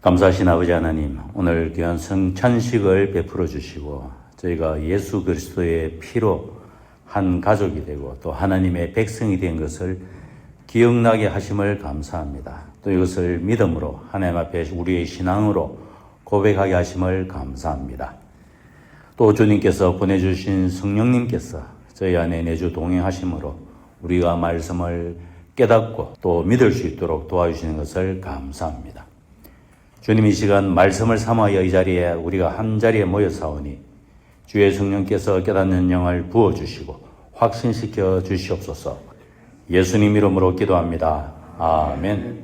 감사하신 아버지 하나님, 오늘 귀한 성찬식을 베풀어 주시고 저희가 예수 그리스도의 피로 한 가족이 되고 또 하나님의 백성이 된 것을 기억나게 하심을 감사합니다. 또 이것을 믿음으로 하나님 앞에 우리의 신앙으로 고백하게 하심을 감사합니다. 또 주님께서 보내주신 성령님께서 저희 안에 내주 동행하심으로 우리가 말씀을 깨닫고 또 믿을 수 있도록 도와주시는 것을 감사합니다. 주님, 이 시간 말씀을 삼하여 이 자리에 우리가 한 자리에 모여 사오니 주의 성령께서 깨닫는 영을 부어주시고 확신시켜 주시옵소서. 예수님 이름으로 기도합니다. 아멘.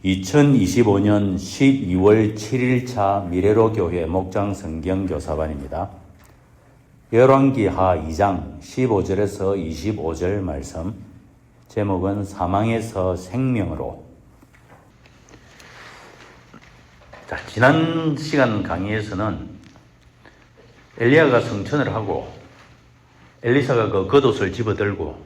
2025년 12월 7일차 미래로 교회 목장 성경교사반입니다. 열왕기하 2장 15절에서 25절 말씀, 제목은 사망에서 생명으로. 자, 지난 시간 강의에서는 엘리야가 성천을 하고 엘리사가 그 겉옷을 집어들고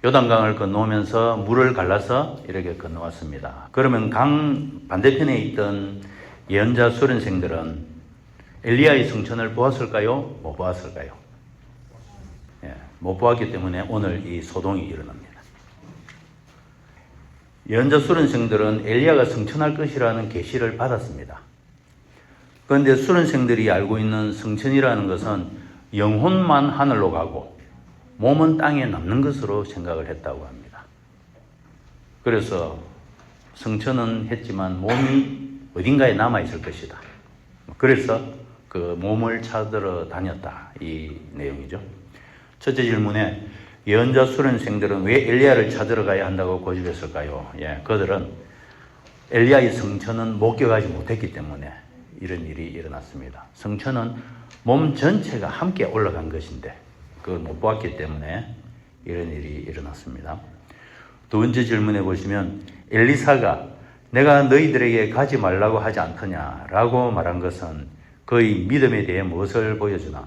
요단강을 건너오면서 물을 갈라서 이렇게 건너왔습니다. 그러면 강 반대편에 있던 예언자 수련생들은 엘리야의 성천을 보았을까요? 못 보았을까요? 못 보았기 때문에 오늘 이 소동이 일어납니다. 예언자 수련생들은 엘리야가 성천할 것이라는 계시를 받았습니다. 그런데 수련생들이 알고 있는 성천이라는 것은 영혼만 하늘로 가고 몸은 땅에 남는 것으로 생각을 했다고 합니다. 그래서 성천은 했지만 몸이 어딘가에 남아있을 것이다. 그래서 그 몸을 찾으러 다녔다, 이 내용이죠. 첫째 질문에 예언자 수련생들은 왜 엘리야를 찾으러 가야 한다고 고집했을까요? 그들은 엘리야의 성천은 목격하지 못했기 때문에 이런 일이 일어났습니다. 성천은 몸 전체가 함께 올라간 것인데 그걸 못 보았기 때문에 이런 일이 일어났습니다. 두 번째 질문에 보시면 엘리사가 내가 너희들에게 가지 말라고 하지 않더냐라고 말한 것은 그의 믿음에 대해 무엇을 보여주나?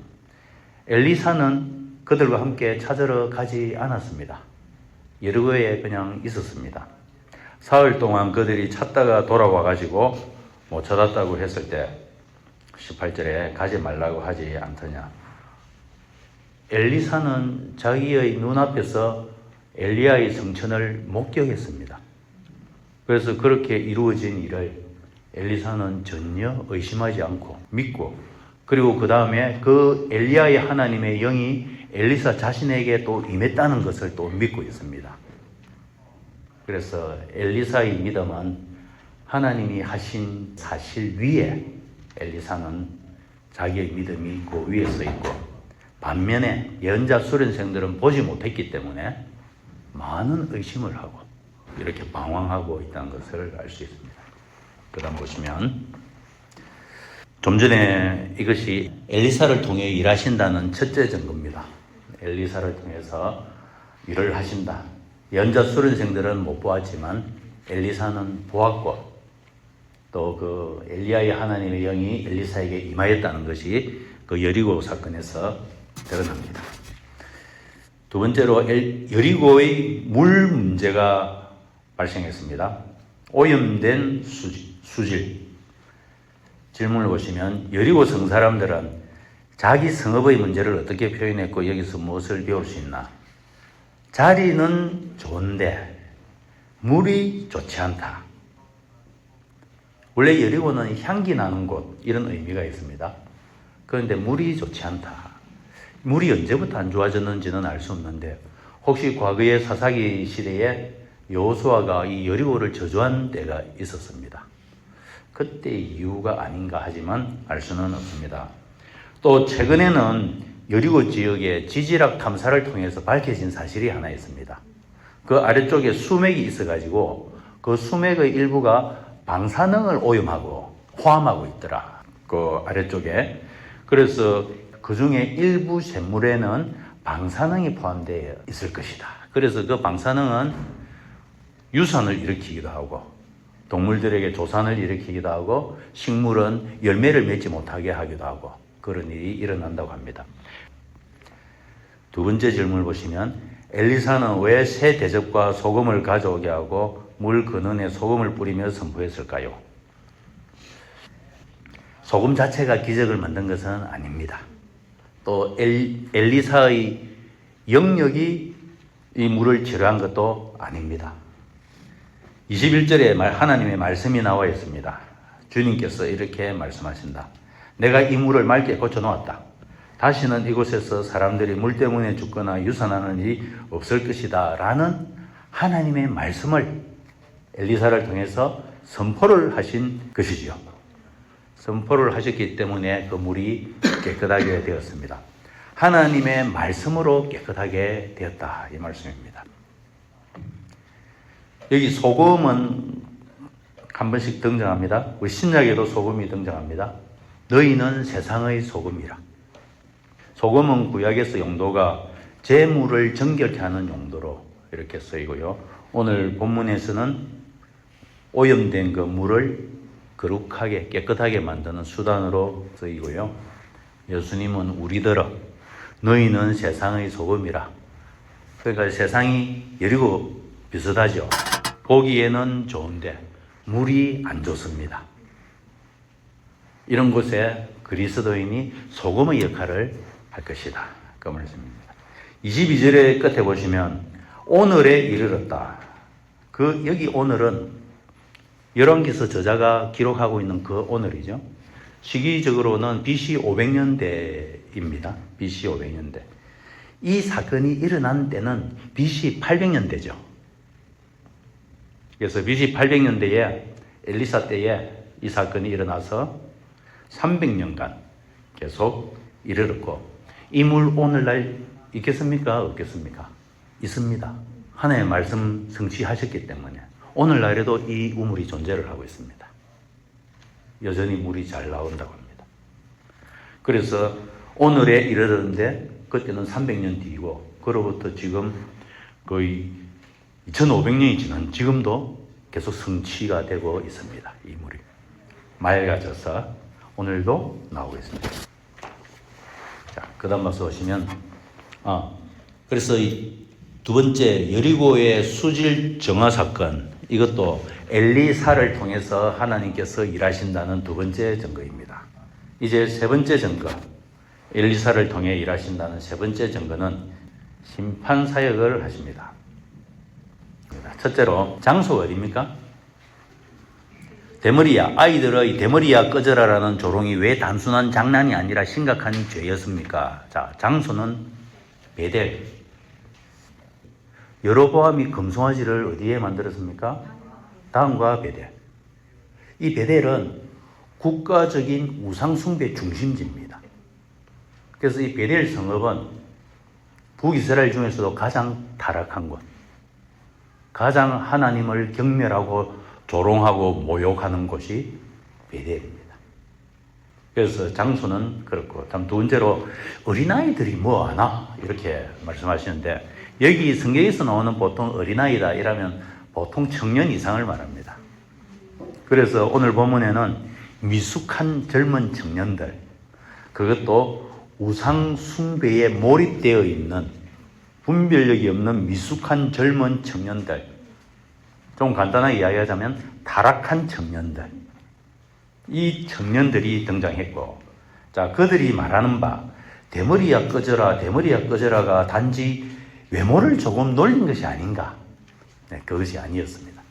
엘리사는 그들과 함께 찾으러 가지 않았습니다. 여리고에 그냥 있었습니다. 사흘 동안 그들이 찾다가 돌아와가지고 못 찾았다고 했을 때 18절에 가지 말라고 하지 않더냐. 엘리사는 자기의 눈앞에서 엘리야의 성천을 목격했습니다. 그래서 그렇게 이루어진 일을 엘리사는 전혀 의심하지 않고 믿고, 그리고 그 다음에 그 엘리야의 하나님의 영이 엘리사 자신에게 또 임했다는 것을 또 믿고 있습니다. 그래서 엘리사의 믿음은 하나님이 하신 사실 위에 엘리사는 자기의 믿음이 그 위에 서 있고, 반면에 예언자 수련생들은 보지 못했기 때문에 많은 의심을 하고 이렇게 방황하고 있다는 것을 알 수 있습니다. 그 다음 보시면 좀 전에 이것이 엘리사를 통해 일하신다는 첫째 증거입니다. 엘리사를 통해서 일을 하신다. 예언자 수련생들은 못 보았지만 엘리사는 보았고 또 그 엘리야의 하나님의 영이 엘리사에게 임하였다는 것이 그 여리고 사건에서 드러납니다. 두 번째로 여리고의 물 문제가 발생했습니다. 오염된 수질. 질문을 보시면 여리고 성 사람들은 자기 성읍의 문제를 어떻게 표현했고 여기서 무엇을 배울 수 있나? 자리는 좋은데 물이 좋지 않다. 원래 여리고는 향기 나는 곳, 이런 의미가 있습니다. 그런데 물이 좋지 않다. 물이 언제부터 안 좋아졌는지는 알 수 없는데 혹시 과거의 사사기 시대에 여호수아가 이 여리고를 저주한 때가 있었습니다. 그때 이유가 아닌가 하지만 알 수는 없습니다. 또 최근에는 여리고 지역의 지질학 탐사를 통해서 밝혀진 사실이 하나 있습니다. 그 아래쪽에 수맥이 있어가지고 그 수맥의 일부가 방사능을 오염하고 포함하고 있더라. 그 아래쪽에. 그래서 그 중에 일부 샘물에는 방사능이 포함되어 있을 것이다. 그래서 그 방사능은 유산을 일으키기도 하고 동물들에게 조산을 일으키기도 하고 식물은 열매를 맺지 못하게 하기도 하고 그런 일이 일어난다고 합니다. 두 번째 질문을 보시면 엘리사는 왜 새 대접과 소금을 가져오게 하고 물 근원에 소금을 뿌리며 선포했을까요? 소금 자체가 기적을 만든 것은 아닙니다. 또 엘리사의 영역이 이 물을 치료한 것도 아닙니다. 21절에 하나님의 말씀이 나와 있습니다. 주님께서 이렇게 말씀하신다. 내가 이 물을 맑게 고쳐놓았다. 다시는 이곳에서 사람들이 물 때문에 죽거나 유산하는 일이 없을 것이다. 라는 하나님의 말씀을 엘리사를 통해서 선포를 하신 것이지요. 선포를 하셨기 때문에 그 물이 깨끗하게 되었습니다. 하나님의 말씀으로 깨끗하게 되었다. 이 말씀입니다. 여기 소금은 한 번씩 등장합니다. 우리 신약에도 소금이 등장합니다. 너희는 세상의 소금이라. 소금은 구약에서 용도가 재물을 정결케 하는 용도로 이렇게 쓰이고요. 오늘 본문에서는 오염된 그 물을 거룩하게 깨끗하게 만드는 수단으로 쓰이고요. 예수님은 우리더러 너희는 세상의 소금이라. 그러니까 세상이 여리고 비슷하죠. 보기에는 좋은데 물이 안 좋습니다. 이런 곳에 그리스도인이 소금의 역할을 할 것이다. 그 말씀입니다. 22절의 끝에 보시면 오늘에 이르렀다. 여기 오늘은 열왕기서 저자가 기록하고 있는 그 오늘이죠. 시기적으로는 BC 500년대입니다. BC 500년대. 이 사건이 일어난 때는 BC 800년대죠. 그래서 BC 800년대에 엘리사 때에 이 사건이 일어나서 300년간 계속 이르렀고, 이 물 오늘날 있겠습니까? 없겠습니까? 있습니다. 하나님의 말씀 성취하셨기 때문에 오늘날에도 이 우물이 존재를 하고 있습니다. 여전히 물이 잘 나온다고 합니다. 그래서 오늘에 이르렀는데 그때는 300년 뒤이고, 그로부터 지금 거의 2500년이 지난 지금도 계속 성취가 되고 있습니다. 이 물이 맑아져서 오늘도 나오고 있습니다. 자, 그 다음 말씀 보시면 그래서 이 두 번째 여리고의 수질 정화 사건, 이것도 엘리사를 통해서 하나님께서 일하신다는 두 번째 증거입니다. 이제 세 번째 증거, 엘리사를 통해 일하신다는 세 번째 증거는 심판 사역을 하십니다. 첫째로 장소가 어디입니까? 데머리야, 아이들의 데머리야 꺼져라라는 조롱이 왜 단순한 장난이 아니라 심각한 죄였습니까? 자, 장소는 베델. 여로보암이 금송아지를 어디에 만들었습니까? 단과 베델. 이 베델은 국가적인 우상숭배 중심지입니다. 그래서 이 베델 성읍은 북이스라엘 중에서도 가장 타락한 곳, 가장 하나님을 경멸하고 조롱하고 모욕하는 곳이 베델입니다. 그래서 장소는 그렇고, 참 두 번째로 어린아이들이 뭐 하나 이렇게 말씀하시는데, 여기 성경에서 나오는 보통 어린아이다 이라면 보통 청년 이상을 말합니다. 그래서 오늘 본문에는 미숙한 젊은 청년들, 그것도 우상 숭배에 몰입되어 있는 분별력이 없는 미숙한 젊은 청년들, 좀 간단하게 이야기하자면 타락한 청년들, 이 청년들이 등장했고, 자, 그들이 말하는 바 대머리야 꺼져라, 대머리야 꺼져라가 단지 외모를 조금 놀린 것이 아닌가? 네, 그것이 아니었습니다.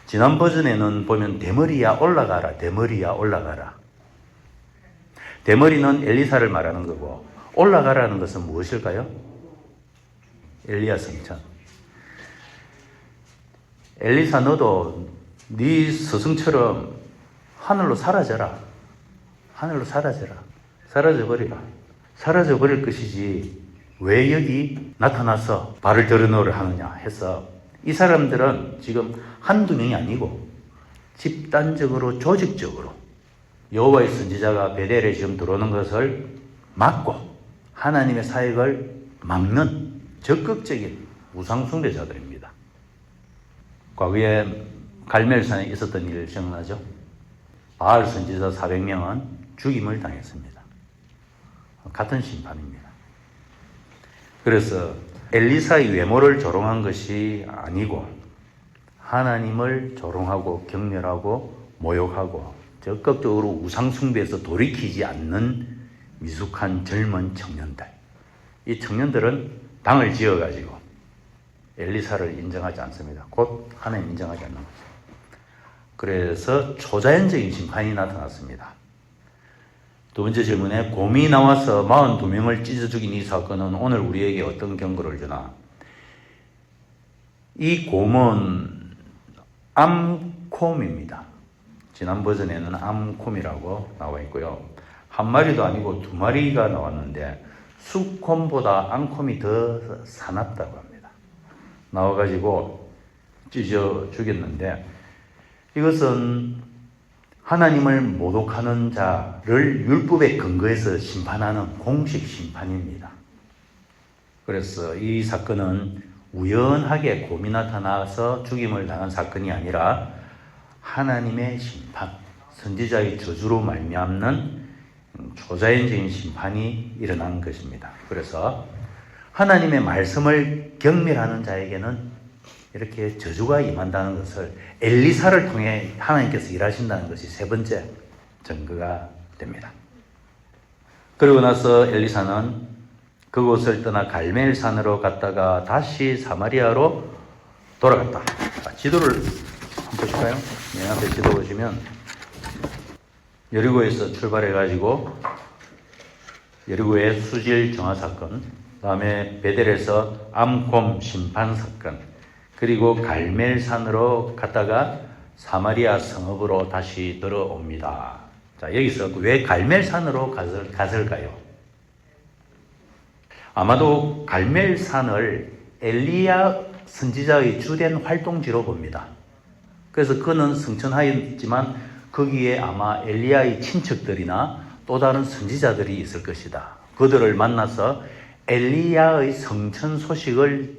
지난 버전에는 보면 대머리야 올라가라, 대머리야 올라가라. 대머리는 엘리사를 말하는 거고, 올라가라는 것은 무엇일까요? 엘리야 성천. 엘리사, 너도 네 스승처럼 하늘로 사라져라. 하늘로 사라져라. 사라져버리라. 사라져버릴 것이지 왜 여기 나타나서 발을 들어놓으려 하느냐 해서, 이 사람들은 지금 한두 명이 아니고 집단적으로 조직적으로 여호와의 선지자가 베델에 지금 들어오는 것을 막고 하나님의 사역을 막는 적극적인 우상숭배자들입니다. 과거에 갈멜산에 있었던 일 기억나죠? 바알 선지자 400명은 죽임을 당했습니다. 같은 심판입니다. 그래서 엘리사의 외모를 조롱한 것이 아니고 하나님을 조롱하고 경멸하고 모욕하고 적극적으로 우상숭배에서 돌이키지 않는 미숙한 젊은 청년들. 이 청년들은 당을 지어가지고 엘리사를 인정하지 않습니다. 곧 하나님 인정하지 않는 거죠. 그래서 초자연적인 심판이 나타났습니다. 두 번째 질문에 곰이 나와서 42명을 찢어 죽인 이 사건은 오늘 우리에게 어떤 경고를 주나? 이 곰은 암콤입니다. 지난 버전에는 암콤이라고 나와 있고요. 한 마리도 아니고 두 마리가 나왔는데 수콤보다 암콤이 더 사납다고 합니다. 나와가지고 찢어 죽였는데 이것은 하나님을 모독하는 자를 율법에 근거해서 심판하는 공식 심판입니다. 그래서 이 사건은 우연하게 곰이 나타나서 죽임을 당한 사건이 아니라 하나님의 심판, 선지자의 저주로 말미암는 초자연적인 심판이 일어난 것입니다. 그래서 하나님의 말씀을 경멸하는 자에게는 이렇게 저주가 임한다는 것을 엘리사를 통해 하나님께서 일하신다는 것이 세 번째 증거가 됩니다. 그리고 나서 엘리사는 그곳을 떠나 갈멜산으로 갔다가 다시 사마리아로 돌아갔다. 지도를 한번 보실까요? 네, 앞에 지도 보시면 여리고에서 출발해가지고 여리고의 수질 정화 사건, 다음에 베델에서 암곰 심판 사건, 그리고 갈멜산으로 갔다가 사마리아 성읍으로 다시 들어옵니다. 자, 여기서 왜 갈멜산으로 갔을까요? 아마도 갈멜산을 엘리야 선지자의 주된 활동지로 봅니다. 그래서 그는 성천하였지만 거기에 아마 엘리야의 친척들이나 또 다른 선지자들이 있을 것이다. 그들을 만나서 엘리야의 성천 소식을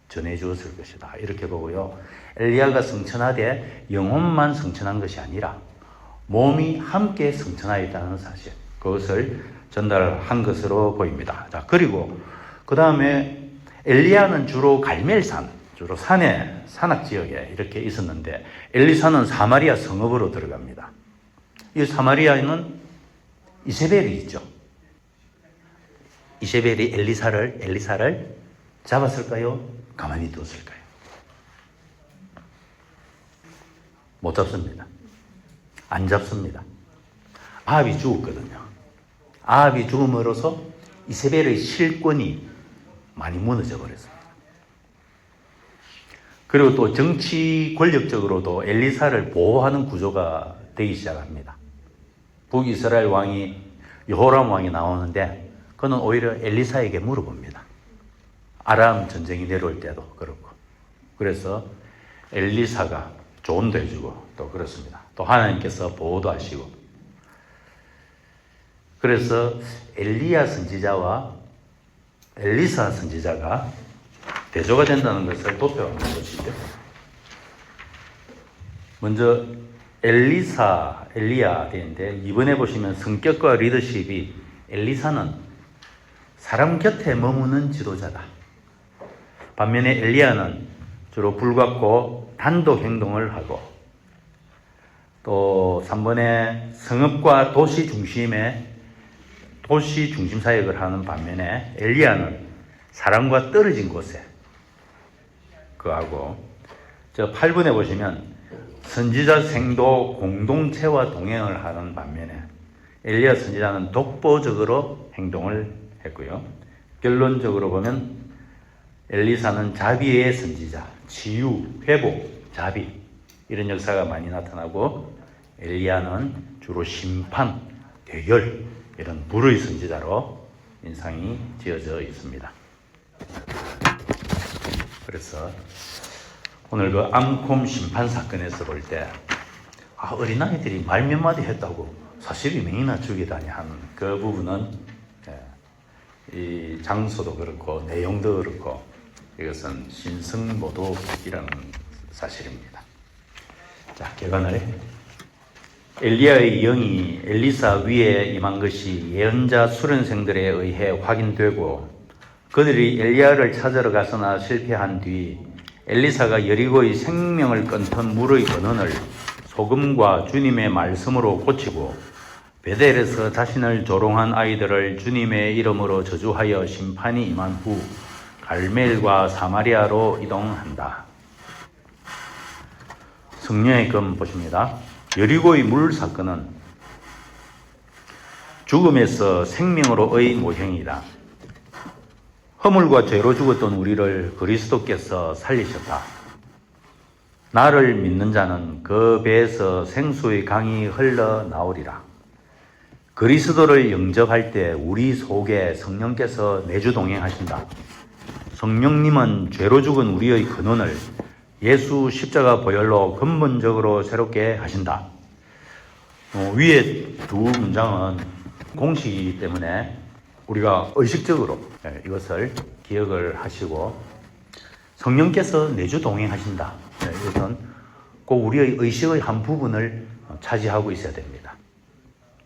전해주었을 것이다. 이렇게 보고요. 엘리야가 성천하되 영혼만 성천한 것이 아니라 몸이 함께 성천하였다는 사실, 그것을 전달한 것으로 보입니다. 자, 그리고 그 다음에 엘리야는 주로 갈멜산, 주로 산에, 산악지역에 이렇게 있었는데 엘리사는 사마리아 성읍으로 들어갑니다. 이 사마리아에는 이세벨이 있죠. 이세벨이 엘리사를 잡았을까요? 가만히 두었을까요? 못 잡습니다. 안 잡습니다. 아합이 죽었거든요. 아합이 죽음으로써 이세벨의 실권이 많이 무너져 버렸습니다. 그리고 또 정치 권력적으로도 엘리사를 보호하는 구조가 되기 시작합니다. 북이스라엘 왕이 여호람 왕이 나오는데 그는 오히려 엘리사에게 물어봅니다. 아람 전쟁이 내려올 때도 그렇고. 그래서 엘리사가 조언도 해주고 또 그렇습니다. 또 하나님께서 보호도 하시고. 그래서 엘리야 선지자와 엘리사 선지자가 대조가 된다는 것을 도표하는 것이죠. 먼저 엘리야 되는데 이번에 보시면 성격과 리더십이 엘리사는 사람 곁에 머무는 지도자다. 반면에 엘리야는 주로 불같고 단독 행동을 하고 또 3번에 성읍과 도시 중심 사역을 하는 반면에 엘리야는 사람과 떨어진 곳에 그하고 저 8번에 보시면 선지자 생도 공동체와 동행을 하는 반면에 엘리야 선지자는 독보적으로 행동을 했고요. 결론적으로 보면 엘리사는 자비의 선지자, 치유, 회복, 자비 이런 역사가 많이 나타나고 엘리야는 주로 심판, 대결 이런 불의 선지자로 인상이 지어져 있습니다. 그래서 오늘 그 암콤 심판 사건에서 볼 때 어린아이들이 말 몇 마디 했다고 42명이나 죽이다니 하는 그 부분은 이 장소도 그렇고 내용도 그렇고 이것은 신성모독이라는 사실입니다. 자, 결과를 엘리야의 영이 엘리사 위에 임한 것이 예언자 수련생들에 의해 확인되고 그들이 엘리야를 찾으러 가서나 실패한 뒤 엘리사가 여리고의 생명을 끊던 물의 근원을 소금과 주님의 말씀으로 고치고 베델에서 자신을 조롱한 아이들을 주님의 이름으로 저주하여 심판이 임한 후 갈멜과 사마리아로 이동한다. 성령의 금 보십니다. 여리고의 물 사건은 죽음에서 생명으로의 모형이다. 허물과 죄로 죽었던 우리를 그리스도께서 살리셨다. 나를 믿는 자는 그 배에서 생수의 강이 흘러나오리라. 그리스도를 영접할 때 우리 속에 성령께서 내주 동행하신다. 성령님은 죄로 죽은 우리의 근원을 예수 십자가 보혈로 근본적으로 새롭게 하신다. 위에 두 문장은 공식이기 때문에 우리가 의식적으로 이것을 기억을 하시고, 성령께서 내주 동행하신다. 이것은 꼭 우리의 의식의 한 부분을 차지하고 있어야 됩니다.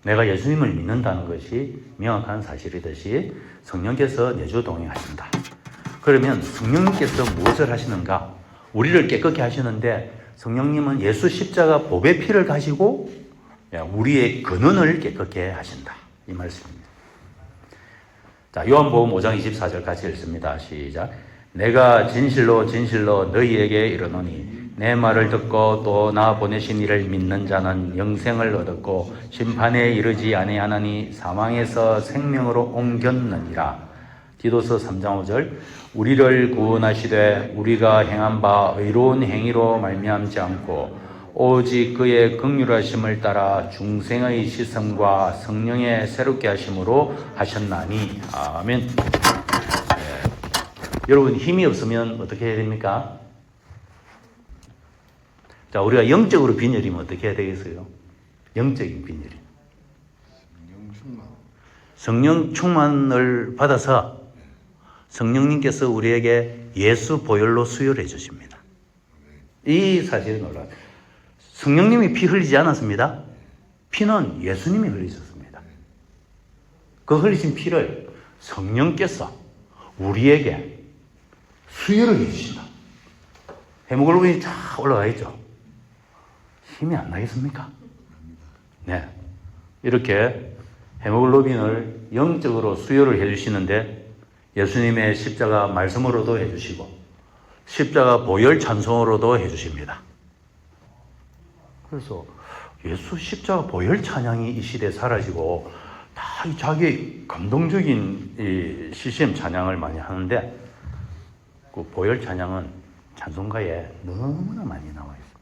내가 예수님을 믿는다는 것이 명확한 사실이듯이 성령께서 내주 동행하신다. 그러면 성령님께서 무엇을 하시는가? 우리를 깨끗게 하시는데, 성령님은 예수 십자가 보배 피를 가지고 우리의 근원을 깨끗게 하신다. 이 말씀입니다. 자, 요한복음 5장 24절 같이 읽습니다. 시작. 내가 진실로 진실로 너희에게 이르노니 내 말을 듣고 또 나 보내신 이를 믿는 자는 영생을 얻었고 심판에 이르지 아니하나니 사망에서 생명으로 옮겼느니라. 디도서 3장 5절. 우리를 구원하시되 우리가 행한 바 의로운 행위로 말미암지 않고 오직 그의 긍휼하심을 따라 중생의 시선과 성령의 새롭게 하심으로 하셨나니. 아멘. 여러분, 힘이 없으면 어떻게 해야 됩니까? 자, 우리가 영적으로 빈혈이면 어떻게 해야 되겠어요? 영적인 빈혈이. 성령 충만을 받아서 성령님께서 우리에게 예수 보혈로 수혈해 주십니다. 이 사실이 놀라워요. 성령님이 피 흘리지 않았습니다. 피는 예수님이 흘리셨습니다. 그 흘리신 피를 성령께서 우리에게 수혈을 해주신다. 헤모글로빈이 쫙 올라가 있죠. 힘이 안 나겠습니까? 네. 이렇게 헤모글로빈을 영적으로 수혈을 해주시는데, 예수님의 십자가 말씀으로도 해주시고 십자가 보혈 찬송으로도 해주십니다. 그래서 예수 십자가 보혈 찬양이 이 시대에 사라지고 다 자기 감동적인 이 CCM 찬양을 많이 하는데, 그 보혈 찬양은 찬송가에 너무나 많이 나와 있습니다.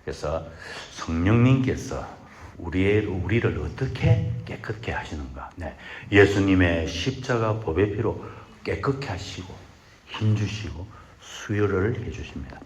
그래서 성령님께서 우리를 어떻게 깨끗게 하시는가? 네. 예수님의 십자가 보배 피로 깨끗게 하시고 힘주시고 수혈을 해주십니다.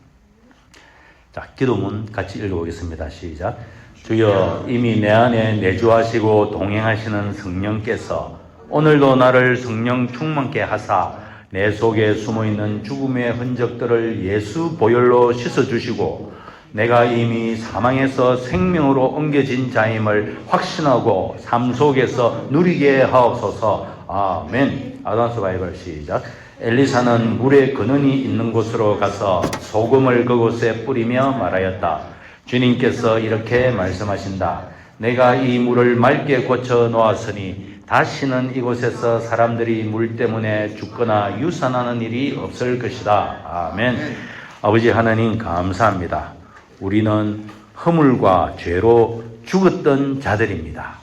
자, 기도문 같이 읽어보겠습니다. 시작. 주여, 이미 내 안에 내주하시고 동행하시는 성령께서 오늘도 나를 성령 충만케 하사 내 속에 숨어있는 죽음의 흔적들을 예수 보혈로 씻어주시고 내가 이미 사망에서 생명으로 옮겨진 자임을 확신하고 삶 속에서 누리게 하옵소서. 아멘. 아담스 바이블 시작. 엘리사는 물의 근원이 있는 곳으로 가서 소금을 그곳에 뿌리며 말하였다. 주님께서 이렇게 말씀하신다. 내가 이 물을 맑게 고쳐 놓았으니 다시는 이곳에서 사람들이 물 때문에 죽거나 유산하는 일이 없을 것이다. 아멘. 아버지 하나님 감사합니다. 우리는 허물과 죄로 죽었던 자들입니다.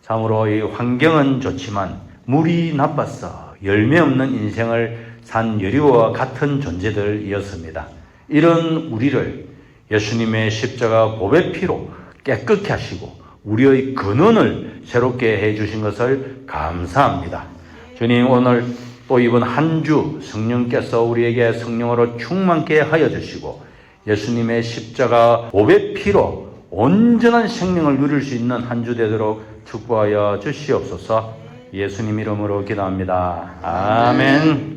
참으로 이 환경은 좋지만 물이 나빠서 열매 없는 인생을 산 여리고와 같은 존재들이었습니다. 이런 우리를 예수님의 십자가 보배 피로 깨끗게 하시고 우리의 근원을 새롭게 해주신 것을 감사합니다. 주님, 오늘 또 이번 한 주 성령께서 우리에게 성령으로 충만케 하여 주시고 예수님의 십자가 보배 피로 온전한 생명을 누릴 수 있는 한 주 되도록 축복하여 주시옵소서. 예수님 이름으로 기도합니다. 아멘.